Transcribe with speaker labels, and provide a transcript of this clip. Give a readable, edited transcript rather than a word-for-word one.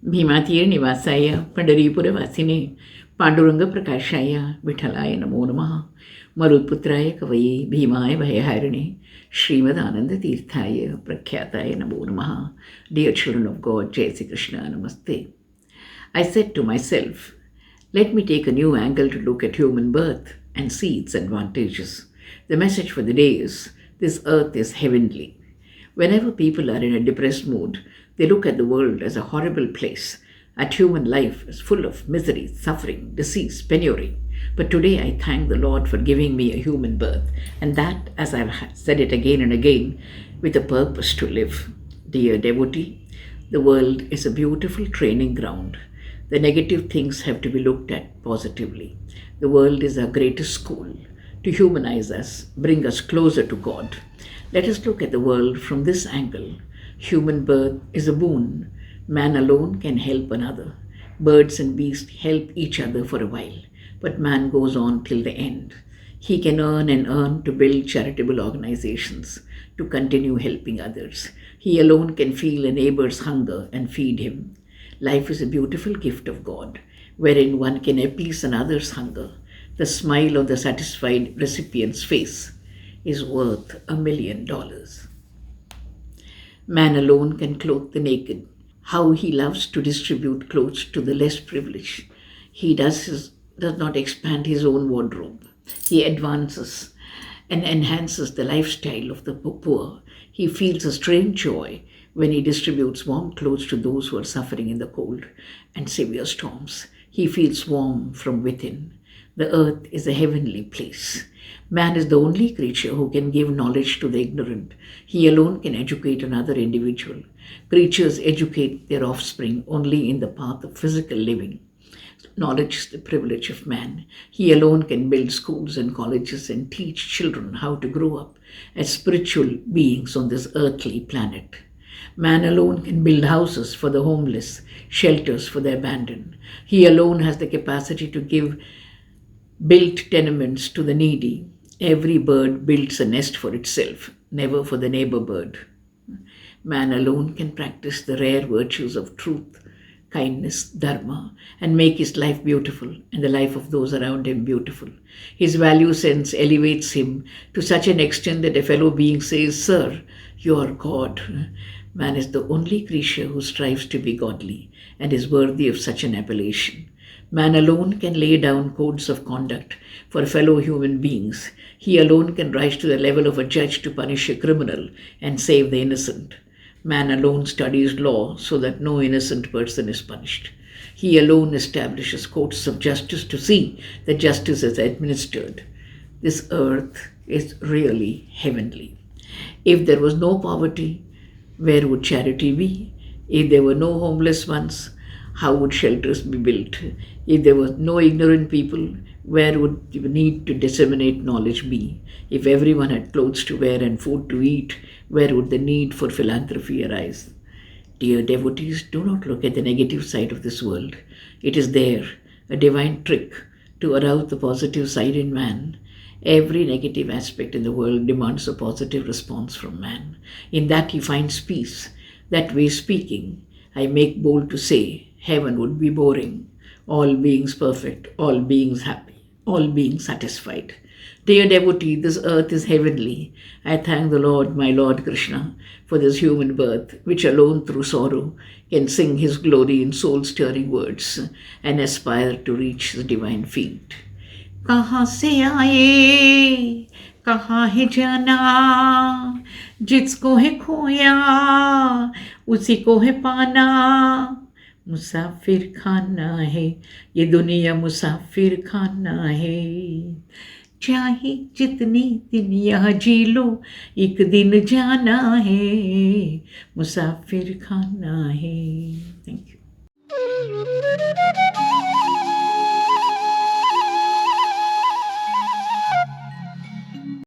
Speaker 1: भीमातीर निवासाय पंढरीपुरवासिने पांडुरंग प्रकाशाय विठलाय नमो नमः. मरुत्पुत्राय कवये भीमाय भयहारिणे श्रीमदानंदतीर्थाय प्रख्याताय नमो नमः. Dear children of God, Jai Sri Krishna, Namaste. I said to myself, let me take a new angle to look at human birth and see its advantages. The message for the day is, this earth is heavenly. Whenever people are in a depressed mood, they look at the world as a horrible place, at human life as full of misery, suffering, disease, penury. But today I thank the Lord for giving me a human birth, and that, as I've said it again and again, with a purpose to live. Dear devotee, the world is a beautiful training ground. The negative things have to be looked at positively. The world is our greatest school to humanize us, bring us closer to God. Let us look at the world from this angle. Human birth is a boon. Man alone can help another. Birds and beasts help each other for a while, but man goes on till the end. He can earn and earn to build charitable organizations, to continue helping others. He alone can feel a neighbor's hunger and feed him. Life is a beautiful gift of God, wherein one can appease another's hunger. The smile on the satisfied recipient's face is worth $1 million. Man alone can clothe the naked. How he loves to distribute clothes to the less privileged. He does not expand his own wardrobe. He advances and enhances the lifestyle of the poor. He feels a strange joy when he distributes warm clothes to those who are suffering in the cold and severe storms. He feels warm from within. The earth is a heavenly place. Man is the only creature who can give knowledge to the ignorant. He alone can educate another individual. Creatures educate their offspring only in the path of physical living. Knowledge is the privilege of man. He alone can build schools and colleges and teach children how to grow up as spiritual beings on this earthly planet. Man alone can build houses for the homeless, shelters for the abandoned. He alone has the capacity to give built tenements to the needy. Every bird builds a nest for itself, never for the neighbor bird. Man alone can practice the rare virtues of truth, kindness, dharma, and make his life beautiful and the life of those around him beautiful. His value sense elevates him to such an extent that a fellow being says, "Sir, you are God." Man is the only creature who strives to be godly and is worthy of such an appellation. Man alone can lay down codes of conduct for fellow human beings. He alone can rise to the level of a judge to punish a criminal and save the innocent. Man alone studies law so that no innocent person is punished. He alone establishes courts of justice to see that justice is administered. This earth is really heavenly. If there was no poverty, where would charity be? If there were no homeless ones, how would shelters be built? If there were no ignorant people, where would the need to disseminate knowledge be? If everyone had clothes to wear and food to eat, where would the need for philanthropy arise? Dear devotees, do not look at the negative side of this world. It is there, a divine trick to arouse the positive side in man. Every negative aspect in the world demands a positive response from man. In that he finds peace. That way speaking, I make bold to say, heaven would be boring. All beings perfect, all beings happy, all beings satisfied. Dear devotee, this earth is heavenly. I thank the Lord, my Lord Krishna, for this human birth, which alone through sorrow can sing his glory in soul-stirring words and aspire to reach the divine feet. कहाँ से आए, कहाँ है जाना, जिसको है खोया उसी को है पाना. मुसाफिर खाना है, ये दुनिया मुसाफिर खाना है. चाहे जितने दिन यहाँ जी लो, एक दिन जाना है, मुसाफिर खाना है. Thank you.